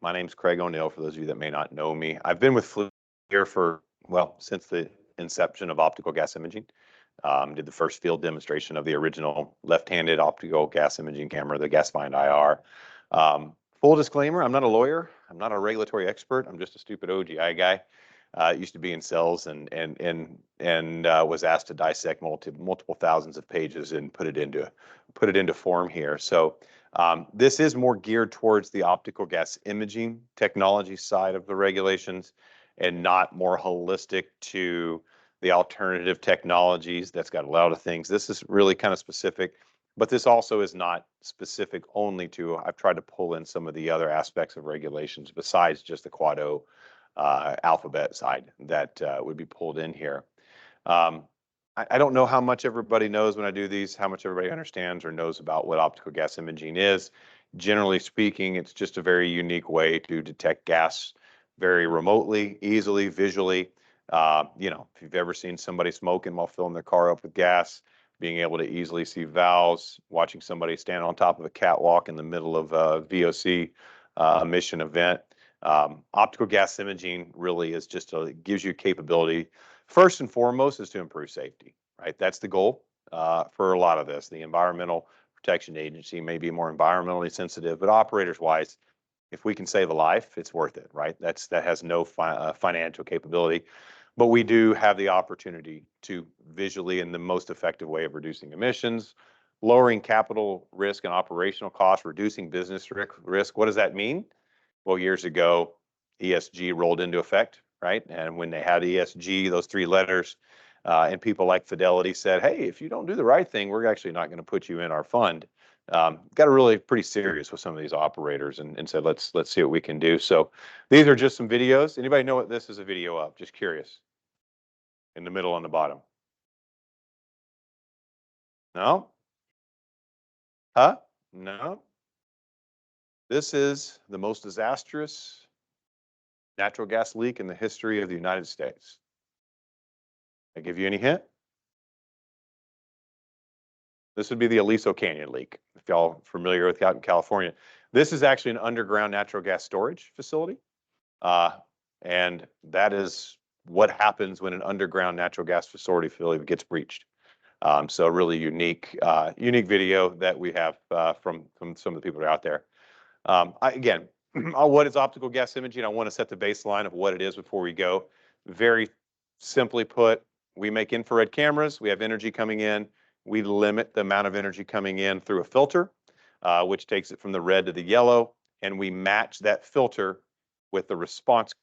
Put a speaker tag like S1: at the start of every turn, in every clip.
S1: My name's Craig O'Neill, for those of you that may not know me. I've been with FLIR here for, well, since the inception of optical gas imaging. Did the first field demonstration of the original left-handed optical gas imaging camera, the GasFind IR. Full disclaimer, I'm not a lawyer. I'm not a regulatory expert. I'm just a stupid OGI guy. Used to be in sales and was asked to dissect multiple thousands of pages and put it into form here. So this is more geared towards the optical gas imaging technology side of the regulations, and not more holistic to the alternative technologies. That's got a lot of things. This is really kind of specific, but this also is not specific only to. I've tried to pull in some of the other aspects of regulations besides just the Quad O alphabet side that would be pulled in here. I don't know how much everybody knows when I do these, how much everybody understands or knows about what optical gas imaging is. Generally speaking, it's just a very unique way to detect gas very remotely, easily, visually. If you've ever seen somebody smoking while filling their car up with gas, being able to easily see valves, watching somebody stand on top of a catwalk in the middle of a VOC emission event. Optical gas imaging really is gives you capability. First and foremost is to improve safety, right? That's the goal for a lot of this. The Environmental Protection Agency may be more environmentally sensitive, but operators-wise, if we can save a life, it's worth it, right? That has no financial capability, but we do have the opportunity to visually, in the most effective way of reducing emissions, lowering capital risk and operational costs, reducing business risk. What does that mean? Well, years ago, ESG rolled into effect, right? And when they had ESG, those three letters, and people like Fidelity said, hey, if you don't do the right thing, we're actually not going to put you in our fund. Got really pretty serious with some of these operators and said, let's see what we can do. So these are just some videos. Anybody know what this is a video of? Just curious. In the middle on the bottom. No? Huh? No? This is the most disastrous natural gas leak in the history of the United States. I give you any hint? This would be the Aliso Canyon leak, if y'all familiar with out in California. This is actually an underground natural gas storage facility. And that is what happens when an underground natural gas facility gets breached. So really unique video that we have from some of the people that are out there. Again, what is optical gas imaging? I want to set the baseline of what it is before we go. Very simply put, we make infrared cameras. We have energy coming in. We limit the amount of energy coming in through a filter, which takes it from the red to the yellow, and we match that filter with the response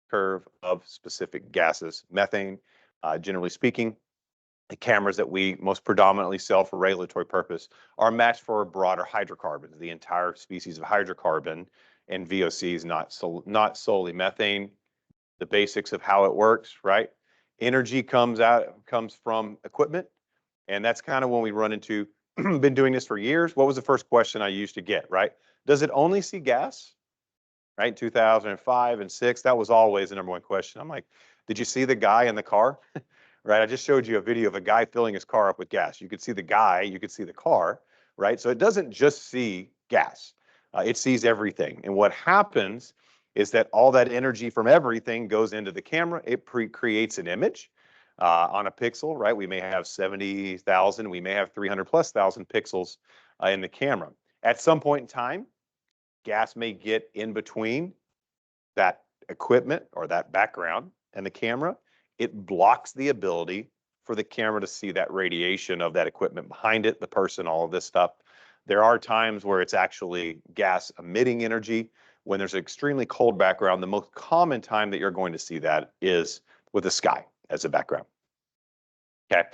S1: curve of specific gases. Methane, generally speaking, the cameras that we most predominantly sell for regulatory purpose are matched for broader hydrocarbons, the entire species of hydrocarbon, and VOCs, not solely methane. The basics of how it works, right? Energy comes from equipment, and that's kind of when we run into, been doing this for years. What was the first question I used to get, right? Does it only see gas? Right, 2005 and 6, that was always the number one question. I'm like, did you see the guy in the car? Right, I just showed you a video of a guy filling his car up with gas. You could see the guy, you could see the car, right? So it doesn't just see gas, it sees everything. And what happens is that all that energy from everything goes into the camera. It creates an image on a pixel, right? We may have 70,000, we may have 300,000+ pixels in the camera. At some point in time, gas may get in between that equipment or that background and the camera. It blocks the ability for the camera to see that radiation of that equipment behind it, the person, all of this stuff. There are times where it's actually gas emitting energy. When there's an extremely cold background, the most common time that you're going to see that is with the sky as a background. Okay.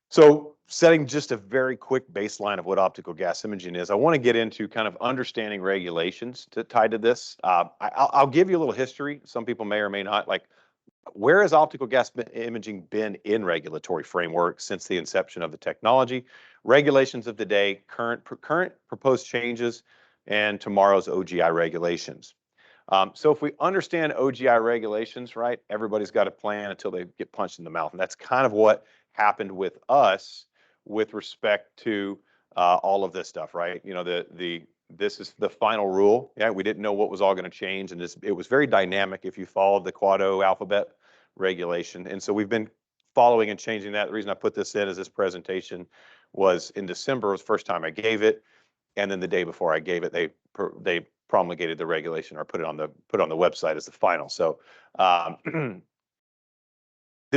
S1: So setting just a very quick baseline of what optical gas imaging is, I want to get into kind of understanding regulations tied to this. I'll give you a little history. Some people may or may not. Like, where has optical gas imaging been in regulatory framework since the inception of the technology? Regulations of the day, current proposed changes, and tomorrow's OGI regulations. So if we understand OGI regulations, right, everybody's got a plan until they get punched in the mouth. And that's kind of what happened with us with respect to all of this stuff, right? You know, the this is the final rule. Yeah, we didn't know what was all going to change, and it was very dynamic if you followed the Quad O alphabet regulation. And so we've been following and changing that. The reason I put this in is this presentation was in December, was the first time I gave it, and then the day before I gave it, they promulgated the regulation or put it on the website as the final. So the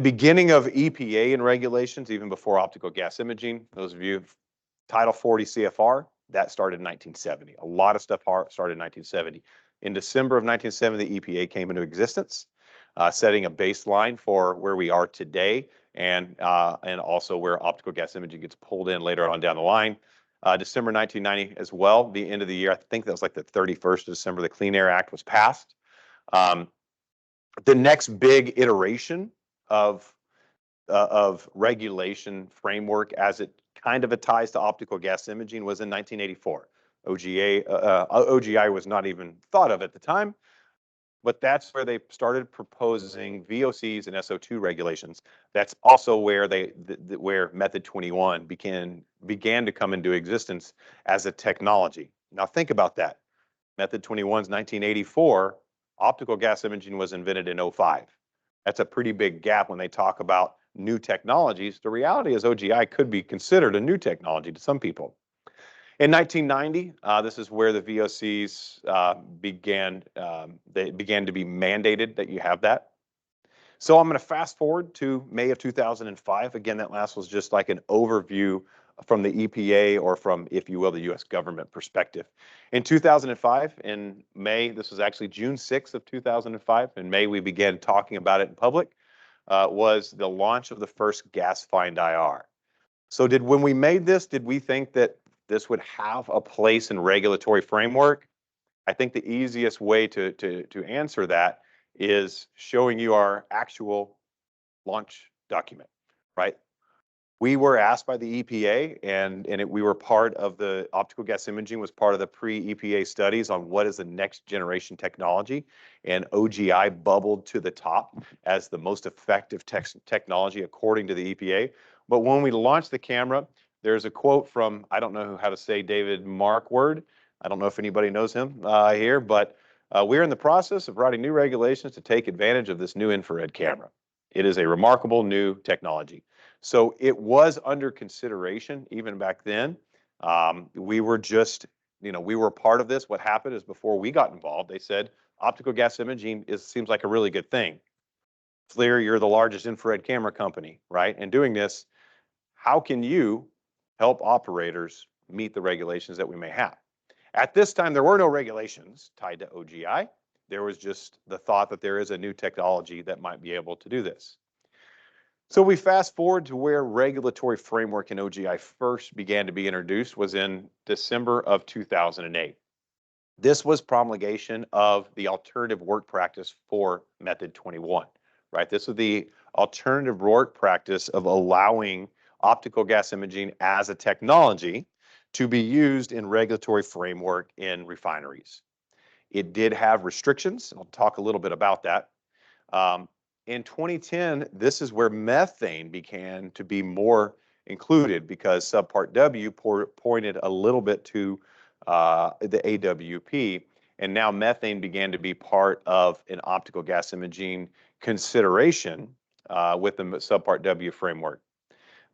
S1: beginning of EPA and regulations, even before optical gas imaging, those of you, Title 40 CFR, that started in 1970. A lot of stuff started in 1970. In December of 1970, the EPA came into existence, setting a baseline for where we are today, and also where optical gas imaging gets pulled in later on down the line. December 1990 as well, the end of the year, I think that was like the 31st of December, the Clean Air Act was passed. The next big iteration of regulation framework as it kind of ties to optical gas imaging was in 1984. OGI was not even thought of at the time, but that's where they started proposing VOCs and SO2 regulations. That's also where where Method 21 began to come into existence as a technology. Now think about that. Method 21's 1984. Optical gas imaging was invented in 05. That's a pretty big gap when they talk about new technologies. The reality is OGI could be considered a new technology to some people. In 1990, this is where the VOCs began. They began to be mandated that you have that. So I'm going to fast forward to May of 2005. Again, that last was just like an overview from the EPA or from, if you will, the U.S. government perspective. In 2005, in May, this was actually June 6th of 2005. In May, we began talking about it in public. Was the launch of the first gas find IR. So when we made this, did we think that this would have a place in regulatory framework? I think the easiest way to answer that is showing you our actual launch document, right? We were asked by the EPA, and we were part of the optical gas imaging was part of the pre-EPA studies on what is the next generation technology, and OGI bubbled to the top as the most effective technology according to the EPA. But when we launched the camera, there's a quote from, I don't know how to say David Markward. I don't know if anybody knows him here, but we're in the process of writing new regulations to take advantage of this new infrared camera. It is a remarkable new technology. So it was under consideration even back then. We were just, we were part of this. What happened is before we got involved, they said optical gas imaging seems like a really good thing. FLIR, you're the largest infrared camera company, right? And doing this, how can you help operators meet the regulations that we may have? At this time, there were no regulations tied to OGI. There was just the thought that there is a new technology that might be able to do this. So we fast forward to where regulatory framework in OGI first began to be introduced was in December of 2008. This was promulgation of the alternative work practice for Method 21, right? This was the alternative work practice of allowing optical gas imaging as a technology to be used in regulatory framework in refineries. It did have restrictions. I'll talk a little bit about that. In 2010, this is where methane began to be more included because Subpart W pointed a little bit to the AWP, and now methane began to be part of an optical gas imaging consideration with the Subpart W framework.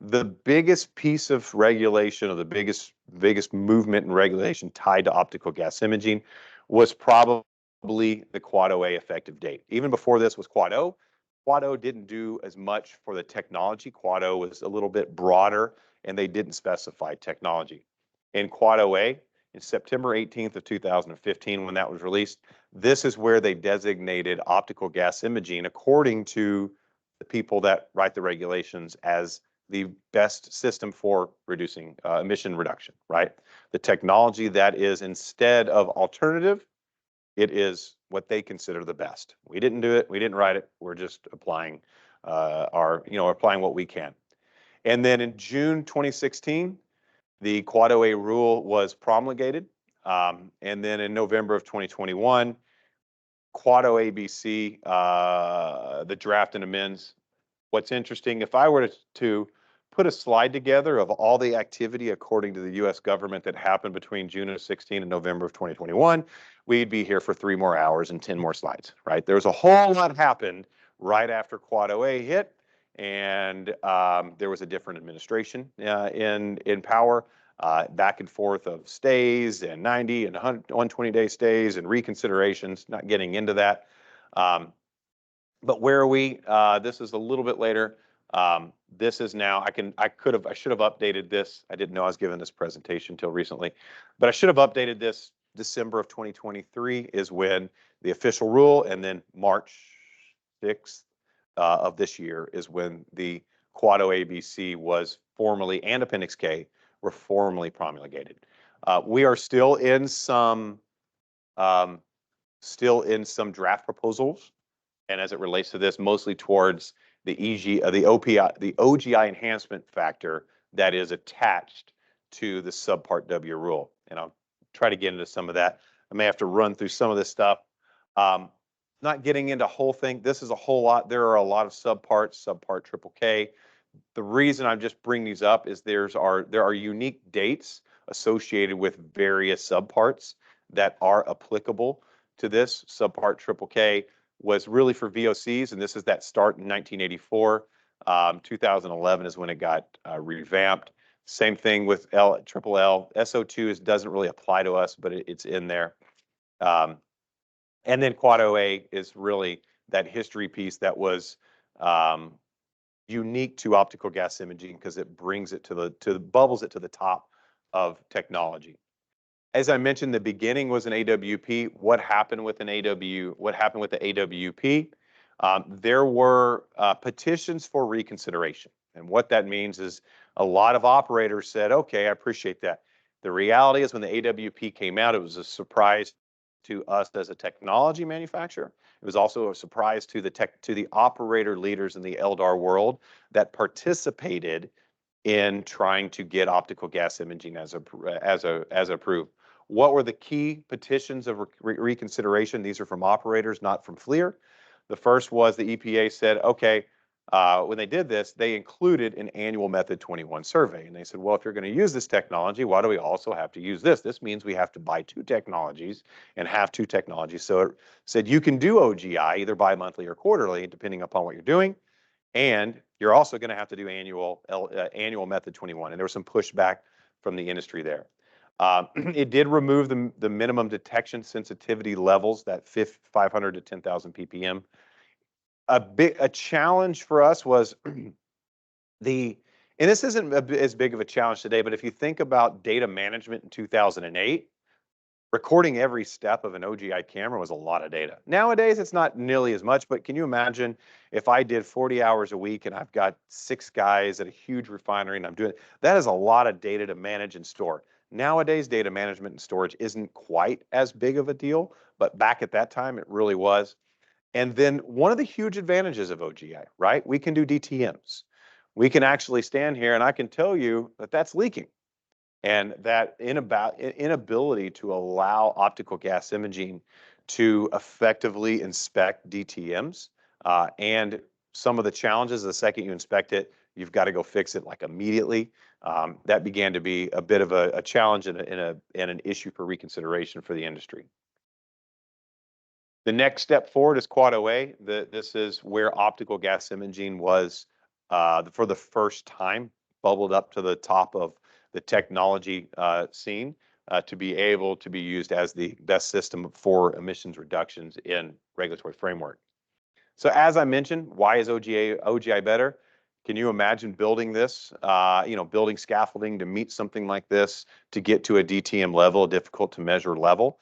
S1: The biggest piece of regulation, or the biggest movement in regulation tied to optical gas imaging was probably the Quad OA effective date. Even before this was Quad O. Quad O didn't do as much for the technology. Quad O was a little bit broader, and they didn't specify technology. In Quad OA, in September 18th of 2015, when that was released, this is where they designated optical gas imaging, according to the people that write the regulations, as the best system for reducing emission reduction, right? The technology that is, instead of alternative, it is what they consider the best. We didn't do it. We didn't write it. We're just applying applying what we can. And then in June 2016, the Quad OA rule was promulgated. And then in November of 2021, Quad OABC, the draft and amends. What's interesting, if I were to put a slide together of all the activity according to the U.S. government that happened between June of 16 and November of 2021, we'd be here for 3 more hours and 10 more slides, right? There's a whole lot happened right after Quad OA hit, and there was a different administration in power, back and forth of stays and 90 and 120-day stays and reconsiderations, not getting into that. But where are we? This is a little bit later. This is now, I should have updated this. I didn't know I was giving this presentation until recently, but I should have updated this. December of 2023 is when the official rule, and then March 6th of this year is when the Quad OABC was formally, and Appendix K were formally promulgated. We are still in some draft proposals, and as it relates to this, mostly towards the OGI enhancement factor that is attached to the Subpart W rule. And I'll try to get into some of that. I may have to run through some of this stuff. Not getting into whole thing. This is a whole lot. There are a lot of subparts, subpart triple K. The reason I'm just bringing these up is there are unique dates associated with various subparts that are applicable to this. Subpart triple K was really for VOCs, and this is that start in 1984. 2011 is when it got revamped. Same thing with triple L. SO2 doesn't really apply to us, but it's in there. And then Quad OA is really that history piece that was unique to optical gas imaging because it brings it bubbles it to the top of technology. As I mentioned, the beginning was an AWP. What happened with the AWP? There were petitions for reconsideration. And what that means is a lot of operators said, okay, I appreciate that. The reality is when the AWP came out, it was a surprise to us as a technology manufacturer. It was also a surprise to the operator leaders in the LDAR world that participated in trying to get optical gas imaging as approved. What were the key petitions of reconsideration? These are from operators, not from FLIR. The first was the EPA said, okay, when they did this, they included an annual Method 21 survey. And they said, well, if you're going to use this technology, why do we also have to use this? This means we have to buy 2 technologies and have 2 technologies. So it said you can do OGI either bi-monthly or quarterly, depending upon what you're doing. And you're also going to have to do annual Method 21. And there was some pushback from the industry there. It did remove the minimum detection sensitivity levels, that 500 to 10,000 ppm. A challenge for us was and this isn't as big of a challenge today, but if you think about data management in 2008, recording every step of an OGI camera was a lot of data. Nowadays, it's not nearly as much, but can you imagine if I did 40 hours a week and I've got 6 guys at a huge refinery and I'm doing that is a lot of data to manage and store. Nowadays, data management and storage isn't quite as big of a deal, but back at that time, it really was. And then one of the huge advantages of OGI, right? We can do DTMs. We can actually stand here and I can tell you that that's leaking. And that inability to allow optical gas imaging to effectively inspect DTMs and some of the challenges, the second you inspect it, you've got to go fix it like immediately. That began to be a bit of a challenge and an issue for reconsideration for the industry. The next step forward is Quad OA. This is where optical gas imaging was, for the first time, bubbled up to the top of the technology scene to be able to be used as the best system for emissions reductions in regulatory framework. So as I mentioned, why is OGI better? Can you imagine building this, building scaffolding to meet something like this, to get to a DTM level, a difficult to measure level?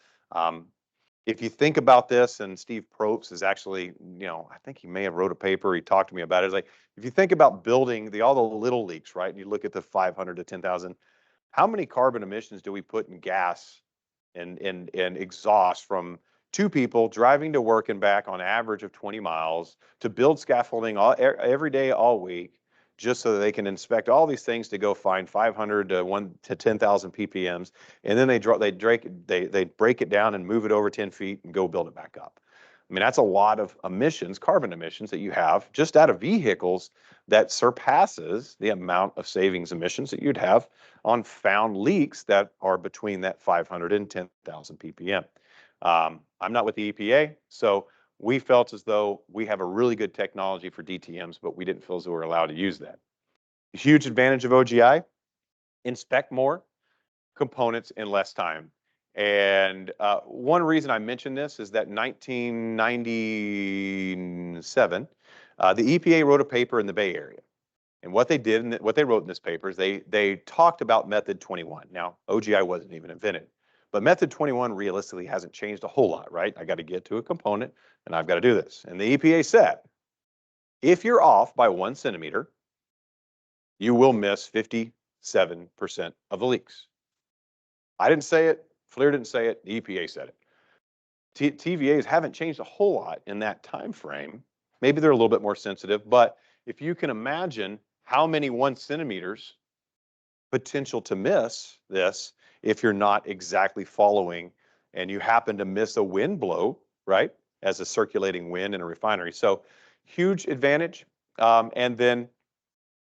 S1: If you think about this, and Steve Probst is actually, I think he may have wrote a paper, he talked to me about it. It's like, if you think about building all the little leaks, right? And you look at the 500 to 10,000, how many carbon emissions do we put in gas and exhaust from 2 people driving to work and back on average of 20 miles to build scaffolding every day, all week, just so that they can inspect all these things to go find 500 to 10,000 ppms, and then they break it down and move it over 10 feet and go build it back up. I mean, that's a lot of emissions, carbon emissions that you have just out of vehicles that surpasses the amount of savings emissions that you'd have on found leaks that are between that 500 and 10,000 ppm. I'm not with the EPA, so we felt as though we have a really good technology for DTMs, but we didn't feel as though we were allowed to use that. A huge advantage of OGI, inspect more components in less time. And one reason I mention this is that 1997, the EPA wrote a paper in the Bay Area. And what they did, and what they wrote in this paper is they talked about Method 21. Now, OGI wasn't even invented, but Method 21 realistically hasn't changed a whole lot, right? I got to get to a component, and I've got to do this. And the EPA said, if you're off by 1 centimeter, you will miss 57% of the leaks. I didn't say it. FLIR didn't say it. The EPA said it. TVAs haven't changed a whole lot in that time frame. Maybe they're a little bit more sensitive, but if you can imagine how many 1 centimeters potential to miss this if you're not exactly following and you happen to miss a wind blow, right, as a circulating wind in a refinery. So huge advantage. And then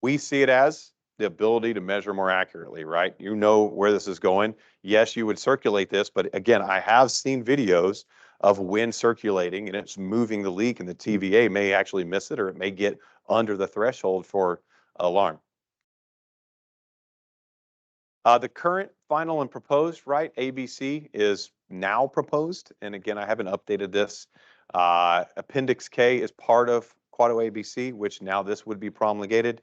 S1: we see it as the ability to measure more accurately, right? You know where this is going. Yes, you would circulate this, but again, I have seen videos of wind circulating and it's moving the leak, and the TVA may actually miss it, or it may get under the threshold for alarm. The current, final, and proposed, right, ABC is now proposed. And again, I haven't updated this. Appendix K is part of Quad ABC, which now this would be promulgated.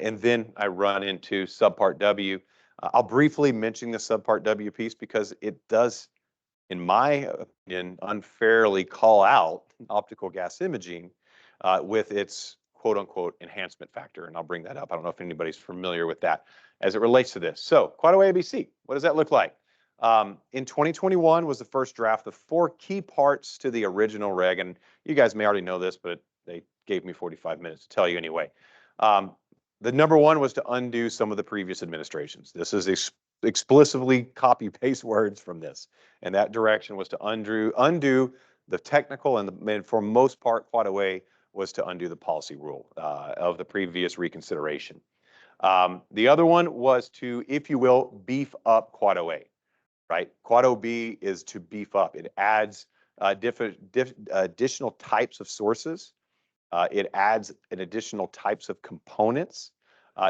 S1: And then I run into Subpart W. I'll briefly mention the Subpart W piece because it does, in my opinion, unfairly call out optical gas imaging with its quote unquote enhancement factor. And I'll bring that up. I don't know if anybody's familiar with that as it relates to this. So Quad ABC, what does that look like? In 2021 was the first draft of 4 key parts to the original reg. And you guys may already know this, but they gave me 45 minutes to tell you anyway. The number one was to undo some of the previous administrations. This is explicitly copy paste words from this. And that direction was to undo the technical, and for most part, Quad OA was to undo the policy rule of the previous reconsideration. The other one was to, if you will, beef up Quad OA, right? Quad OB is to beef up. It adds additional types of sources. It adds an additional types of components.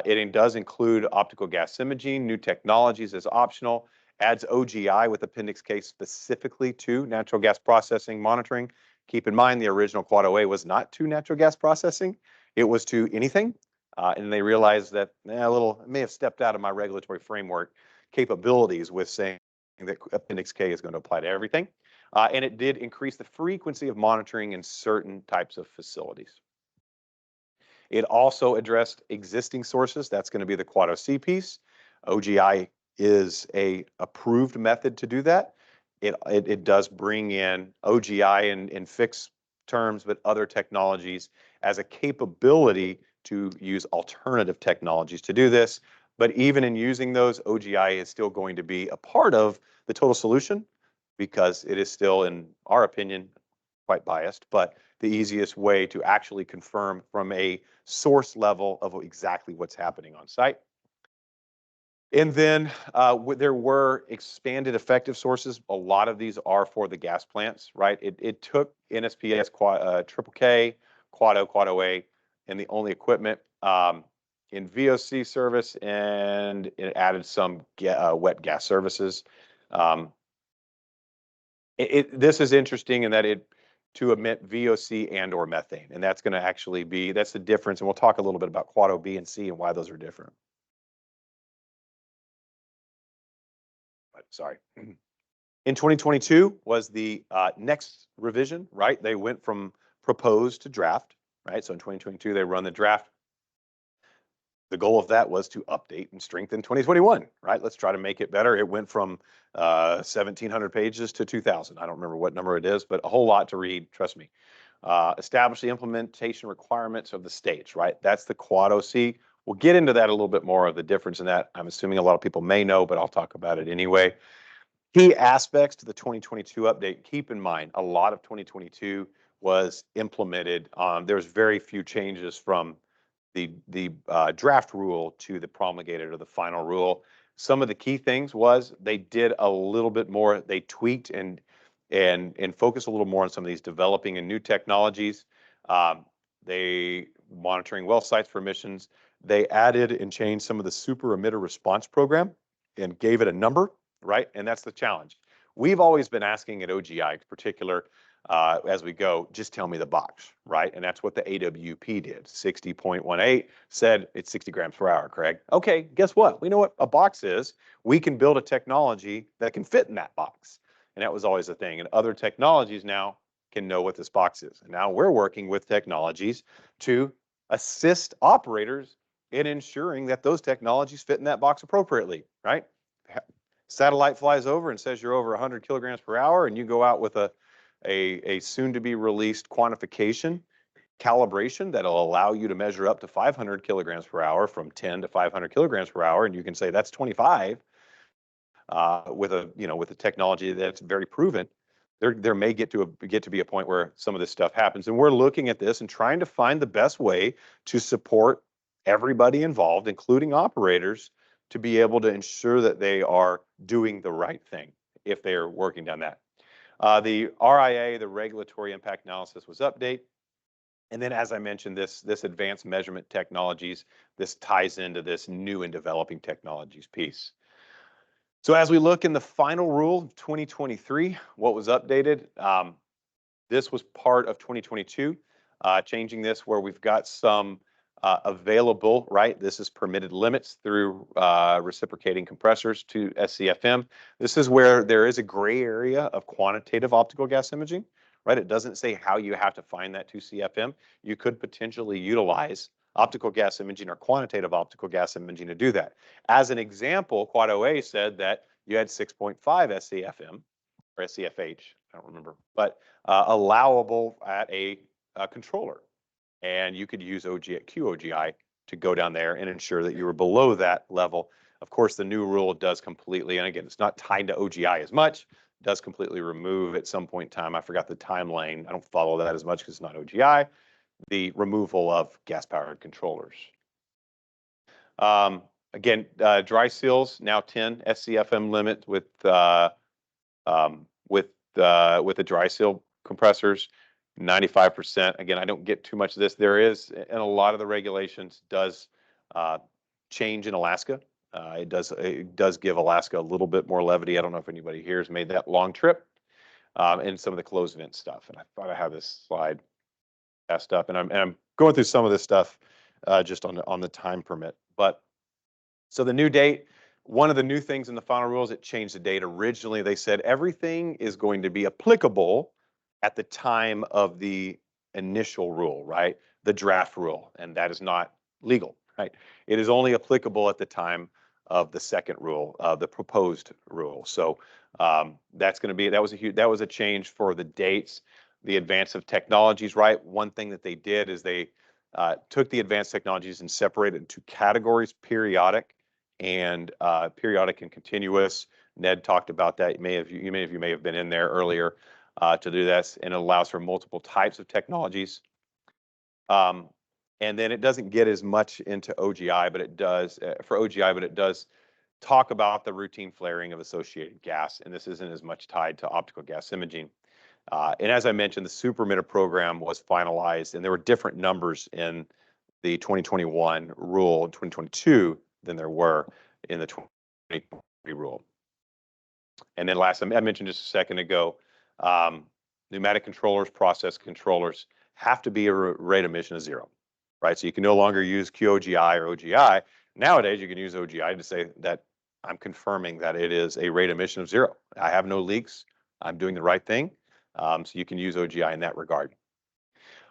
S1: It does include optical gas imaging, new technologies as optional, adds OGI with Appendix K specifically to natural gas processing monitoring. Keep in mind, the original Quad OA was not to natural gas processing. It was to anything. And they realized that it may have stepped out of my regulatory framework capabilities with saying that Appendix K is going to apply to everything. And it did increase the frequency of monitoring in certain types of facilities. It also addressed existing sources. That's going to be the Quad OC piece. OGI is a approved method to do that. It does bring in OGI in fixed terms, but other technologies as a capability to use alternative technologies to do this. But even in using those, OGI is still going to be a part of the total solution because it is still, in our opinion, quite biased, but the easiest way to actually confirm from a source level of exactly what's happening on site. And then there were expanded effective sources. A lot of these are for the gas plants, right? It took NSPS, Triple K, Quad OA, and the only equipment in VOC service, and it added some wet gas services. This is interesting in that to emit VOC and or methane, and that's going to actually be, that's the difference. And we'll talk a little bit about Quad OB and C and why those are different. Sorry. In 2022 was the next revision, right? They went from proposed to draft, right? So in 2022, they run the draft. The goal of that was to update and strengthen 2021, right? Let's try to make it better. It went from 1,700 pages to 2,000. I don't remember what number it is, but a whole lot to read, trust me. Establish the implementation requirements of the states, right? That's the Quad OC. We'll get into that a little bit more of the difference in that. I'm assuming a lot of people may know, but I'll talk about it anyway. Key aspects to the 2022 update. Keep in mind, a lot of 2022 was implemented. There was very few changes from the draft rule to the promulgated or the final rule. Some of the key things was they did a little bit more. They tweaked and focused a little more on some of these developing and new technologies. They monitoring well sites for emissions. They added and changed some of the super emitter response program and gave it a number, right? And that's the challenge. We've always been asking at OGI in particular, as we go, just tell me the box, right? And that's what the AWP did. 60.18 said it's 60 grams per hour, Craig. Okay, guess what? We know what a box is. We can build a technology that can fit in that box. And that was always the thing. And other technologies now can know what this box is. And now we're working with technologies to assist operators in ensuring that those technologies fit in that box appropriately, right? Satellite flies over and says you're over 100 kilograms per hour, and you go out with a soon-to-be released quantification calibration that'll allow you to measure up to 500 kilograms per hour, from 10 to 500 kilograms per hour, and you can say that's 25 with a technology that's very proven. There may get to be a point where some of this stuff happens, and we're looking at this and trying to find the best way to support everybody involved, including operators, to be able to ensure that they are doing the right thing if they're working down that. The RIA, the regulatory impact analysis, was updated. And then, as I mentioned, this advanced measurement technologies, this ties into this new and developing technologies piece. So as we look in the final rule of 2023, what was updated? This was part of 2022, changing this where we've got some available, right? This is permitted limits through reciprocating compressors to SCFM. This is where there is a gray area of quantitative optical gas imaging, right? It doesn't say how you have to find that 2 CFM. You could potentially utilize optical gas imaging or quantitative optical gas imaging to do that. As an example, Quad OA said that you had 6.5 SCFM or SCFH, I don't remember, but allowable at a controller. And you could use QOGI to go down there and ensure that you were below that level. Of course, the new rule does completely, and again, it's not tied to OGI as much, does completely remove at some point in time. I forgot the timeline. I don't follow that as much because it's not OGI. The removal of gas-powered controllers. Again, dry seals now 10 SCFM limit with the dry seal compressors, 95%. Again, I don't get too much of this. There is, and a lot of the regulations does change in Alaska. It does give Alaska a little bit more levity. I don't know if anybody here has made that long trip, and some of the closed vent stuff. And I thought I have this slide passed up, and I'm going through some of this stuff just on the time permit. But so the new date, one of the new things in the final rules, it changed the date. Originally, they said everything is going to be applicable at the time of the initial rule, right? The draft rule, and that is not legal, right? It is only applicable at the time of the second rule, the proposed rule. So that's going to be, that was a change for the dates. The advance of technologies, right? One thing that they did is they took the advanced technologies and separated into categories: periodic and continuous. Ned talked about that. Many of you may have been in there earlier to do this, and it allows for multiple types of technologies. And then it doesn't get as much into OGI, but it does for OGI, but it does talk about the routine flaring of associated gas, and this isn't as much tied to optical gas imaging. And as I mentioned, the super emitter program was finalized, and there were different numbers in the 2021 rule in 2022 than there were in the 2023 rule. And then last, I mentioned just a second ago, pneumatic controllers, process controllers have to be a rate emission of 0, right? So you can no longer use QOGI or OGI. Nowadays, you can use OGI to say that I'm confirming that it is a rate emission of 0. I have no leaks. I'm doing the right thing. So you can use OGI in that regard.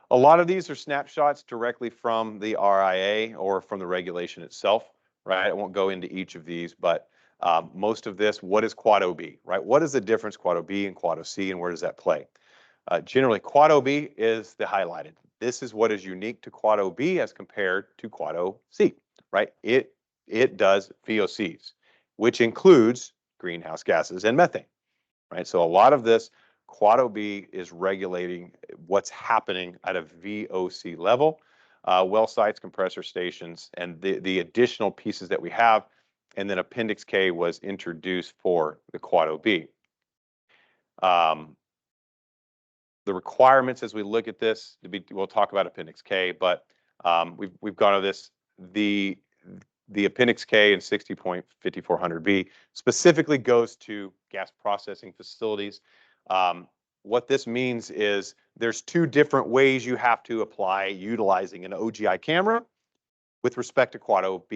S1: A lot of these are snapshots directly from the RIA or from the regulation itself, right? I won't go into each of these, but most of this, what is Quad OB, right? What is the difference Quad OB and Quad OC, and where does that play? Generally, Quad OB is the highlighted. This is what is unique to Quad OB as compared to Quad OC, right? It does VOCs, which includes greenhouse gases and methane, right? So a lot of this Quad OB is regulating what's happening at a VOC level, well sites, compressor stations, and the additional pieces that we have. And then Appendix K was introduced for the Quad OB. The requirements as we look at this, we'll talk about Appendix K, but we've gone over this. The Appendix K and 60.5400B specifically goes to gas processing facilities. What this means is there's two different ways you have to apply utilizing an OGI camera with respect to Quad OB,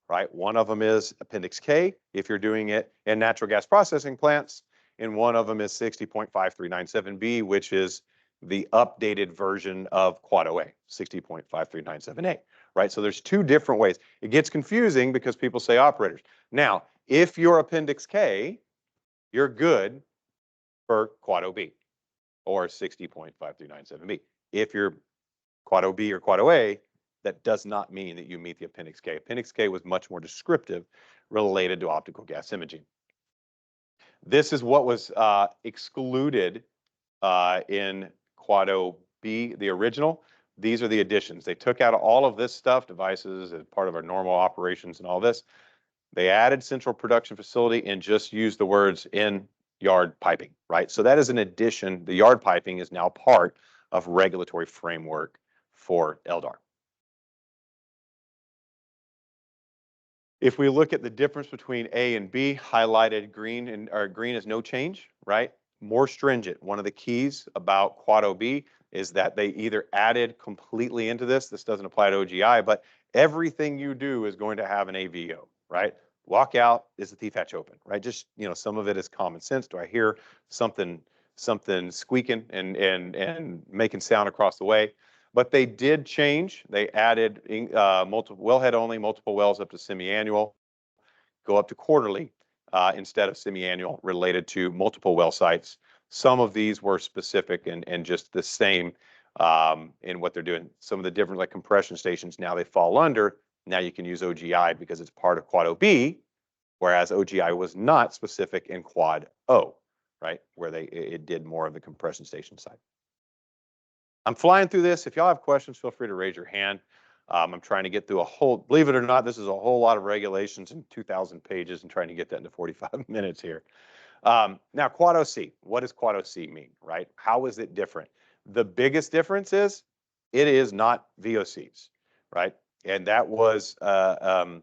S1: right? One of them is Appendix K if you're doing it in natural gas processing plants, and one of them is 60.5397B, which is the updated version of Quad OA, 60.5397A, right? So there's two different ways. It gets confusing because people say operators. Now, if you're Appendix K, you're good for Quad OB or 60.5397B. If you're Quad OB or Quad OA, that does not mean that you meet the Appendix K. Appendix K was much more descriptive related to optical gas imaging. This is what was excluded in Quad OB, the original. These are the additions. They took out all of this stuff, devices as part of our normal operations and all this. They added central production facility and just used the words in yard piping, right? So that is an addition. The yard piping is now part of regulatory framework for LDAR. If we look at the difference between A and B, highlighted green, and or green is no change, right? More stringent. One of the keys about Quad OB is that they either added completely into this doesn't apply to OGI, but everything you do is going to have an AVO, right? Walk out, is the thief hatch open, right? Just, some of it is common sense. Do I hear something squeaking and making sound across the way? But they did change. They added multiple wellhead only, multiple wells up to semi-annual, go up to quarterly instead of semi-annual related to multiple well sites. Some of these were specific and just the same in what they're doing. Some of the different like compression stations, now they fall under. Now you can use OGI because it's part of Quad OB, whereas OGI was not specific in Quad O, right? Where it did more of the compression station side. I'm flying through this. If y'all have questions, feel free to raise your hand. I'm trying to get through believe it or not, this is a whole lot of regulations and 2,000 pages and trying to get that into 45 minutes here. Now, Quad OC, what does Quad OC mean, right? How is it different? The biggest difference is it is not VOCs, right? And that was, to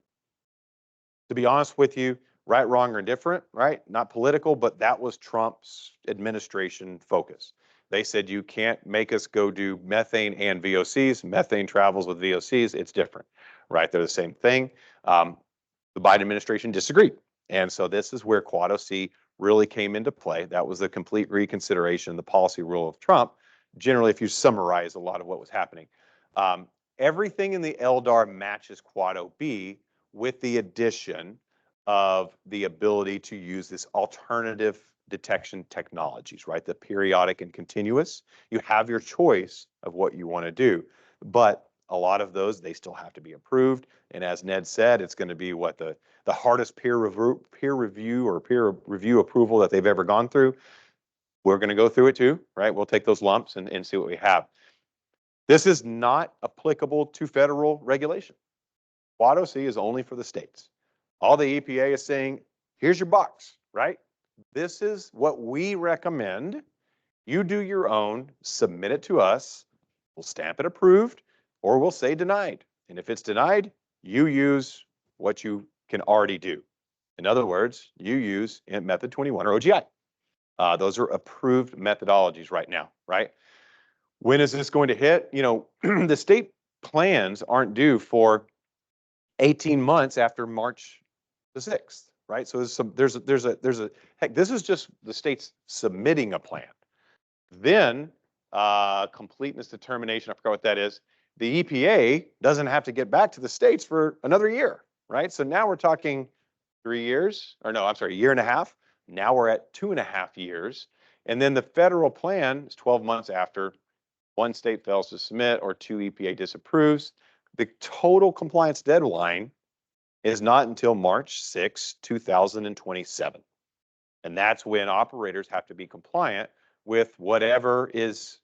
S1: be honest with you, right, wrong, or indifferent, right? Not political, but that was Trump's administration focus. They said, you can't make us go do methane and VOCs. Methane travels with VOCs. It's different, right? They're the same thing. The Biden administration disagreed. And so this is where Quad OC really came into play. That was the complete reconsideration, the policy rule of Trump. Generally, if you summarize a lot of what was happening. Everything in the LDAR matches Quad OB with the addition of the ability to use this alternative detection technologies, right? The periodic and continuous. You have your choice of what you want to do, but a lot of those, they still have to be approved. And as Ned said, it's going to be what the hardest peer review approval that they've ever gone through. We're going to go through it too, right? We'll take those lumps and see what we have. This is not applicable to federal regulation. Quad OC is only for the states. All the EPA is saying, here's your box, right? This is what we recommend. You do your own, submit it to us. We'll stamp it approved, or we'll say denied. And if it's denied, you use what you can already do. In other words, you use method 21 or OGI. Those are approved methodologies right now, right? When is this going to hit? The state plans aren't due for 18 months after March the 6th, right? So there's a heck, this is just the states submitting a plan. Then completeness determination, I forgot what that is. The EPA doesn't have to get back to the states for another year, right? So now we're talking 3 years, or no, I'm sorry, a year and a half. Now we're at 2.5 years. And then the federal plan is 12 months after one state fails to submit or 2 EPA disapproves. The total compliance deadline is not until March 6, 2027. And that's when operators have to be compliant with whatever is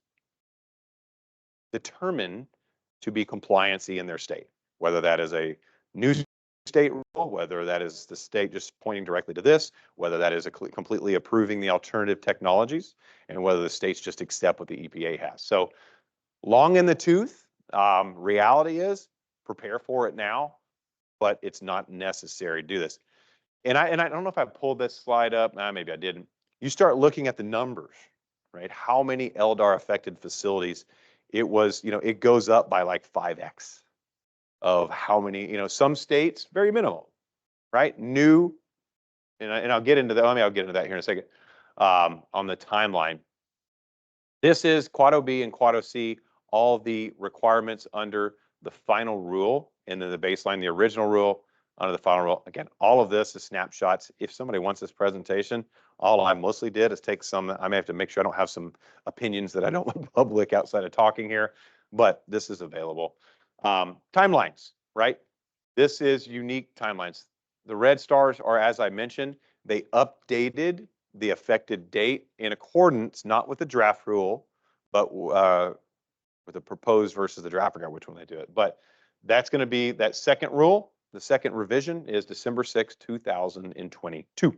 S1: determined to be compliancy in their state, whether that is a new state rule, whether that is the state just pointing directly to this, whether that is completely approving the alternative technologies, and whether the states just accept what the EPA has. So long in the tooth, reality is prepare for it now, but it's not necessary to do this. And I don't know if I pulled this slide up. Maybe I didn't. You start looking at the numbers, right? How many LDAR affected facilities? It was, it goes up by like 5x of how many, some states, very minimal, right? New, and I'll get into that. I'll get into that here in a second on the timeline. This is Quad OB and Quad OC, all the requirements under the final rule, and then the baseline, the original rule, under the final rule. Again, all of this is snapshots. If somebody wants this presentation, all I mostly did is take some. I may have to make sure I don't have some opinions that I don't want public outside of talking here, but this is available. Timelines, right? This is unique timelines. The red stars are, as I mentioned, they updated the affected date in accordance, not with the draft rule, but with the proposed versus the draft. I forgot which one they do it, but that's going to be that second rule. The second revision is December 6, 2022.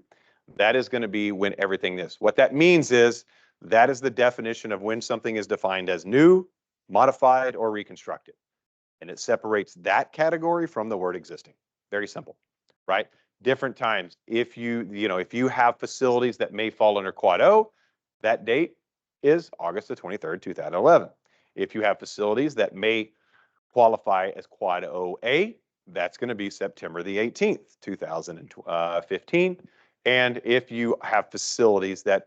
S1: That is going to be when everything is. What that means is that is the definition of when something is defined as new, modified, or reconstructed. And it separates that category from the word existing. Very simple, right? Different times. If you have facilities that may fall under Quad O, that date is August the 23rd, 2011. If you have facilities that may qualify as Quad OA, that's going to be September the 18th, 2015. And if you have facilities that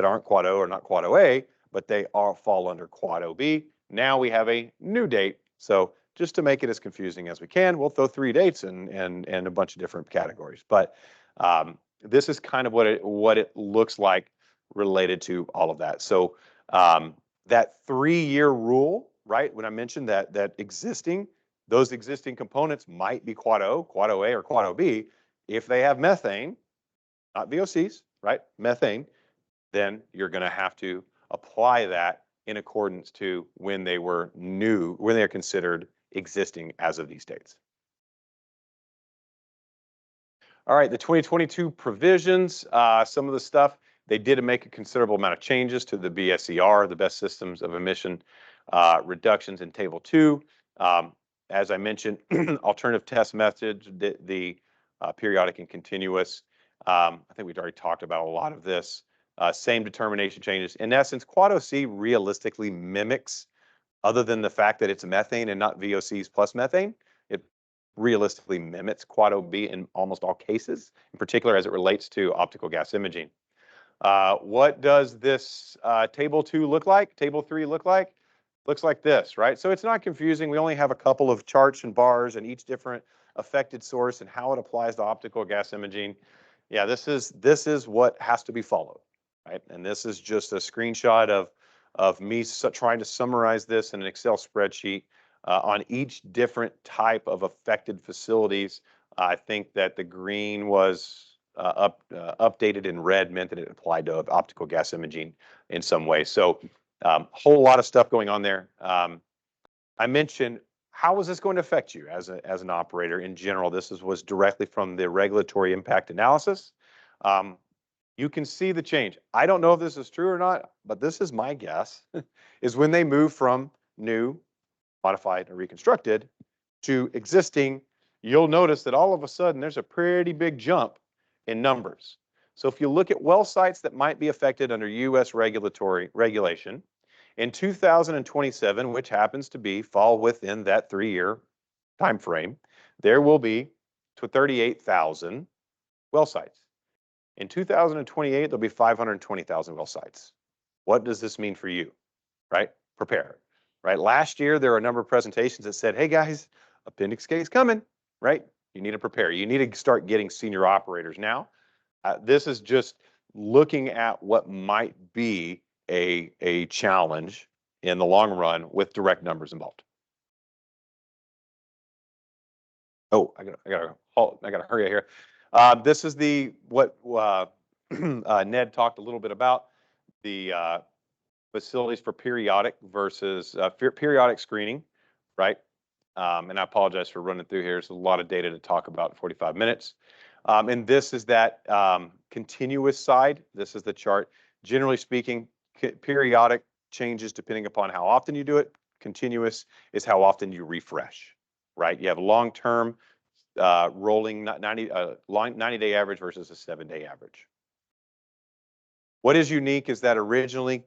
S1: aren't Quad O or not Quad OA, but they fall under Quad OB, now we have a new date. So just to make it as confusing as we can, we'll throw 3 dates and a bunch of different categories. But this is kind of what it looks like related to all of that. So that 3-year rule, right? When I mentioned that those existing components might be Quad O, Quad OA, or Quad OB. If they have methane, not VOCs, right? Methane, then you're going to have to apply that in accordance to when they were new, when they're considered existing as of these dates. All right, the 2022 provisions, some of the stuff, they did make a considerable amount of changes to the BSER, the best systems of emission reductions in Table 2. As I mentioned, alternative test methods, the periodic and continuous. I think we've already talked about a lot of this. Same determination changes. In essence, Quad OC realistically mimics, other than the fact that it's methane and not VOCs plus methane, it realistically mimics Quad OB in almost all cases, in particular as it relates to optical gas imaging. What does this Table 2 look like? Table 3 look like? Looks like this, right? So it's not confusing. We only have a couple of charts and bars and each different affected source and how it applies to optical gas imaging. Yeah, this is what has to be followed, right? And this is just a screenshot of me trying to summarize this in an Excel spreadsheet on each different type of affected facilities. I think that the green was updated in red meant that it applied to optical gas imaging in some way. So whole lot of stuff going on there. I mentioned, how is this going to affect you as an operator in general? This was directly from the regulatory impact analysis. You can see the change. I don't know if this is true or not, but this is my guess, is when they move from new, modified, or reconstructed to existing, you'll notice that all of a sudden there's a pretty big jump in numbers. So if you look at well sites that might be affected under U.S. regulation, in 2027, which happens to fall within that 3-year time frame, there will be 38,000 well sites. In 2028, there'll be 520,000 well sites. What does this mean for you, right? Prepare, right? Last year, there were a number of presentations that said, hey guys, Appendix K is coming, right? You need to prepare. You need to start getting senior operators now. This is just looking at what might be a challenge in the long run with direct numbers involved. Oh, I gotta hurry here. This is Ned talked a little bit about the facilities for periodic versus periodic screening, right? And I apologize for running through here. There's a lot of data to talk about in 45 minutes. And this is that continuous side. This is the chart. Generally speaking, periodic changes depending upon how often you do it. Continuous is how often you refresh, right? You have long-term rolling 90-day average versus a 7-day average. What is unique is that originally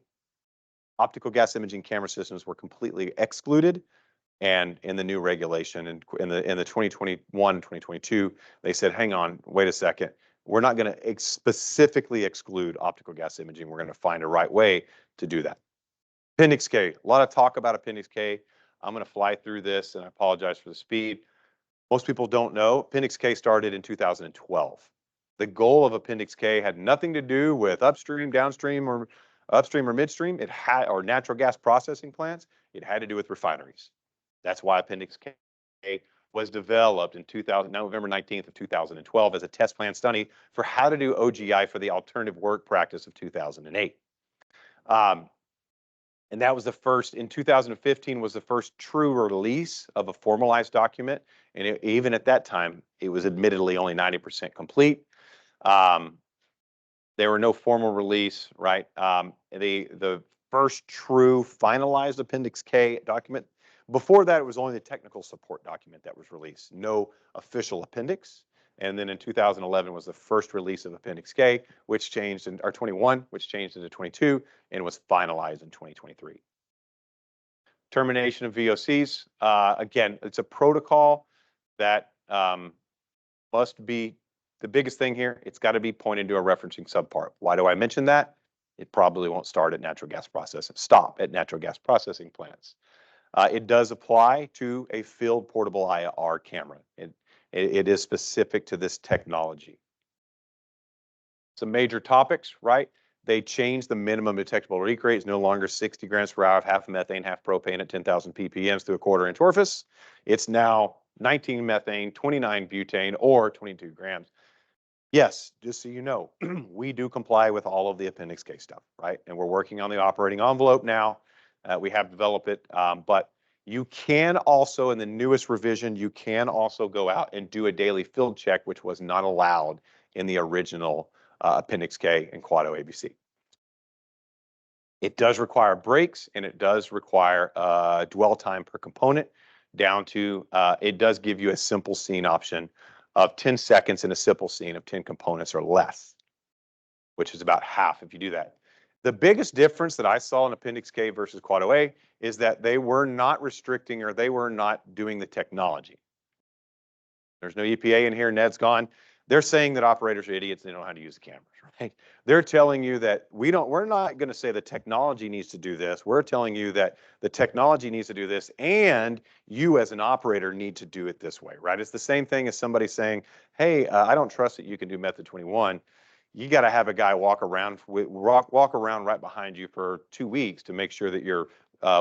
S1: optical gas imaging camera systems were completely excluded, and in the new regulation and in the 2021 2022 they said, hang on, wait a second, we're not going to specifically exclude optical gas imaging. We're going to find a right way to do that. Appendix K, a lot of talk about Appendix K. I'm going to fly through this, and I apologize for the speed. Most people don't know Appendix K started in 2012. The goal of Appendix K had nothing to do with upstream, downstream, or midstream. It had, or natural gas processing plants. It had to do with refineries. That's why Appendix K was developed in November 19th of 2012 as a test plan study for how to do OGI for the alternative work practice of 2008. And that was the first, in 2015 was the first true release of a formalized document. And even at that time, it was admittedly only 90% complete. There were no formal release, right? The first true finalized Appendix K document. Before that, it was only the technical support document that was released, no official appendix. And then in 2011 was the first release of Appendix K, which changed in, or 21, which changed into 22 and was finalized in 2023. Termination of VOCs. Again, it's a protocol that must be, the biggest thing here, it's got to be pointed to a referencing subpart. Why do I mention that? It probably won't start at natural gas processing, stop at natural gas processing plants. It does apply to a field portable IR camera. It is specific to this technology. Some major topics, right? They changed the minimum detectable leak rate. It's no longer 60 grams per hour of half methane, half propane at 10,000 ppm through a quarter-inch orifice. It's now 19 methane, 29 butane, or 22 grams. Yes, just so you know, we do comply with all of the Appendix K stuff, right? And we're working on the operating envelope now. We have developed it, but you can also, in the newest revision, you can also go out and do a daily field check, which was not allowed in the original Appendix K and Quad-O ABC. It does require breaks, and it does require dwell time per component down to, it does give you a simple scene option of 10 seconds in a simple scene of 10 components or less, which is about half if you do that. The biggest difference that I saw in Appendix K versus Quad-O is that they were not restricting, or they were not doing the technology. There's no EPA in here. Ned's gone. They're saying that operators are idiots and they don't know how to use the cameras, right? They're telling you that we're not going to say the technology needs to do this. We're telling you that the technology needs to do this, and you as an operator need to do it this way, right? It's the same thing as somebody saying, hey, I don't trust that you can do method 21. You got to have a guy walk around right behind you for 2 weeks to make sure that you're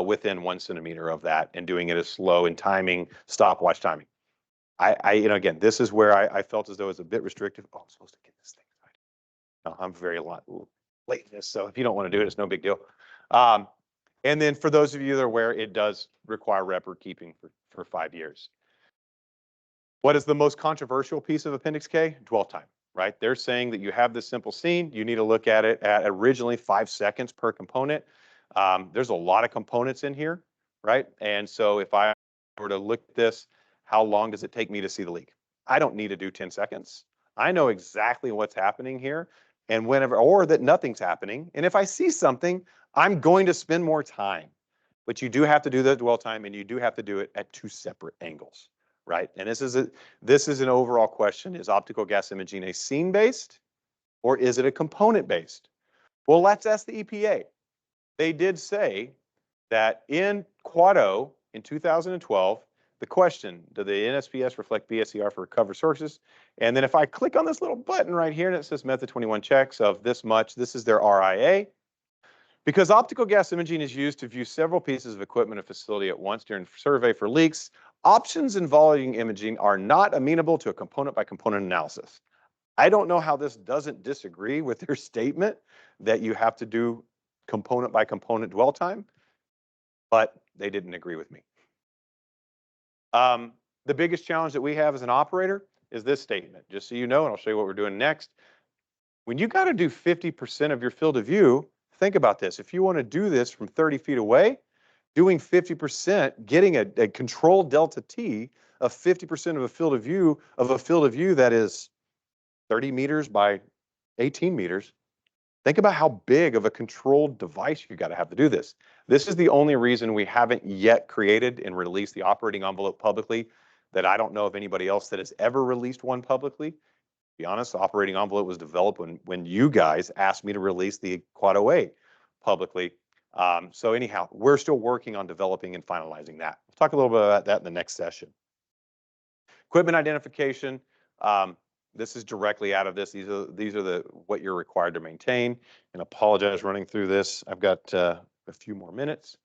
S1: within 1 centimeter of that and doing it as slow and timing, stopwatch timing. Again, this is where I felt as though it's a bit restrictive. Oh, I'm supposed to get this thing right. No, I'm very late in this, so if you don't want to do it, it's no big deal. And then for those of you that are aware, it does require record keeping for 5 years. What is the most controversial piece of Appendix K? Dwell time, right? They're saying that you have this simple scene. You need to look at it at originally 5 seconds per component. There's a lot of components in here, right? And so if I were to look at this, how long does it take me to see the leak? I don't need to do 10 seconds. I know exactly what's happening here, and whenever, or that nothing's happening. And if I see something, I'm going to spend more time. But you do have to do the dwell time, and you do have to do it at 2 separate angles, right? And this is an overall question: is optical gas imaging a scene-based, or is it a component-based? Well, let's ask the EPA. They did say that in Quad-O in 2012. The question, do the NSPS reflect BSER for recovered sources? And then if I click on this little button right here and it says method 21 checks of this much, this is their RIA. Because optical gas imaging is used to view several pieces of equipment or facility at once during survey for leaks, options involving imaging are not amenable to a component by component analysis. I don't know how this doesn't disagree with their statement that you have to do component by component dwell time, but they didn't agree with me. The biggest challenge that we have as an operator is this statement, just so you know, and I'll show you what we're doing next. When you got to do 50% of your field of view, think about this. If you want to do this from 30 feet away, doing 50%, getting a controlled delta T of 50% of a field of view that is 30 meters by 18 meters. Think about how big of a controlled device you got to have to do this. This is the only reason we haven't yet created and released the operating envelope publicly, that I don't know of anybody else that has ever released one publicly. To be honest, the operating envelope was developed when you guys asked me to release the Quad OA publicly. So anyhow, we're still working on developing and finalizing that. We'll talk a little bit about that in the next session. Equipment identification. This is directly out of this. These are the what you're required to maintain. And apologize running through this. I've got a few more minutes.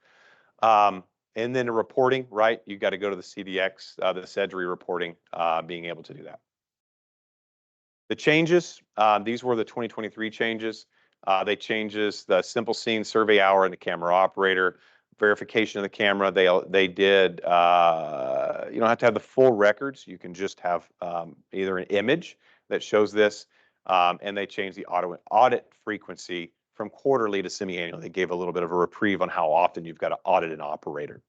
S1: And then the reporting, right? You got to go to the CDX, the SEDRI reporting, being able to do that. The changes, these were the 2023 changes. They changes the simple scene survey hour and the camera operator, verification of the camera. They did, you don't have to have the full records. You can just have either an image that shows this, and they changed the audit frequency from quarterly to semi-annual. They gave a little bit of a reprieve on how often you've got to audit an operator.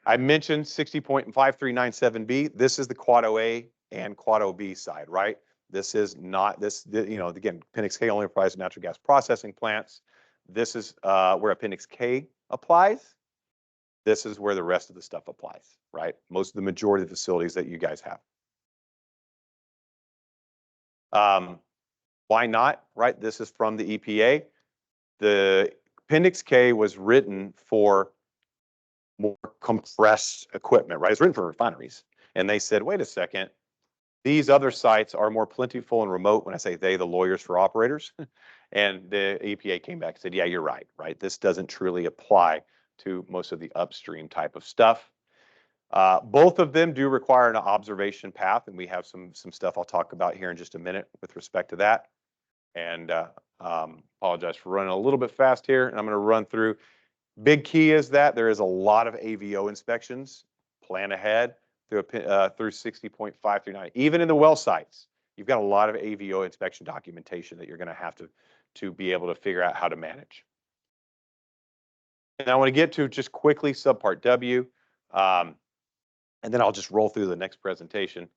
S1: I mentioned 60.5397B. This is the Quad OA and Quad OB side, right? This is not this, you know, again, Appendix K only applies to natural gas processing plants. This is where Appendix K applies. This is where the rest of the stuff applies, right? Most of the majority of the facilities that you guys have. Why not, right? This is from the EPA. The Appendix K was written for more compressed equipment, right? It's written for refineries. And they said, wait a second, these other sites are more plentiful and remote. When I say they, the lawyers for operators. And the EPA came back and said, yeah, you're right, right? This doesn't truly apply to most of the upstream type of stuff. Both of them do require an observation path, and we have some stuff I'll talk about here in just a minute with respect to that. And apologize for running a little bit fast here, and I'm going to run through. Big key is that there is a lot of AVO inspections. Plan ahead through 60.539. Even in the well sites, you've got a lot of AVO inspection documentation that you're going to have to be able to figure out how to manage. And I want to get to just quickly subpart W, and then I'll just roll through the next presentation.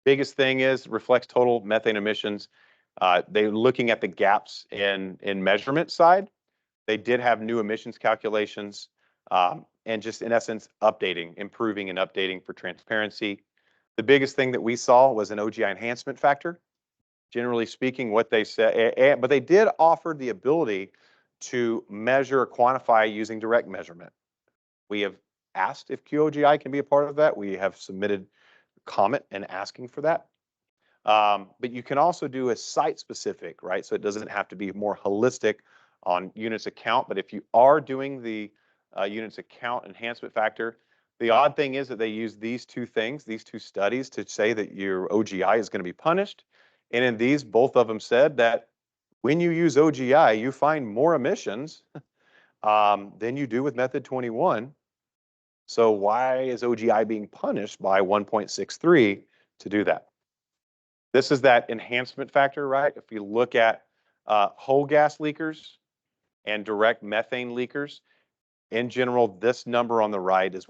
S1: Biggest thing is reflects total methane emissions. They're looking at the gaps in measurement side. They did have new emissions calculations, and just in essence, improving and updating for transparency. The biggest thing that we saw was an OGI enhancement factor. Generally speaking, what they said, but they did offer the ability to measure or quantify using direct measurement. We have asked if QOGI can be a part of that. We have submitted comment and asking for that. But you can also do a site specific, right? So it doesn't have to be more holistic on units of count. But if you are doing the units of count enhancement factor, the odd thing is that they use these two things, these two studies, to say that your OGI is going to be punished. And in these, both of them said that when you use OGI, you find more emissions than you do with method 21. So why is OGI being punished by 1.63 to do that? This is that enhancement factor, right? If you look at whole gas leakers and direct methane leakers, in general, this number on the right is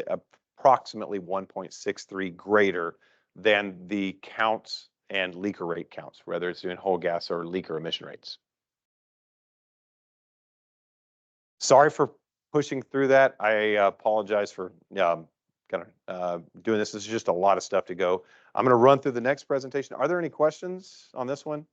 S1: approximately 1.63 greater than the counts and leaker rate counts, whether it's in whole gas or leaker emission rates. Sorry for pushing through that. I apologize for kind of doing this. This is just a lot of stuff to go. I'm going to run through the next presentation. Are there any questions on this one?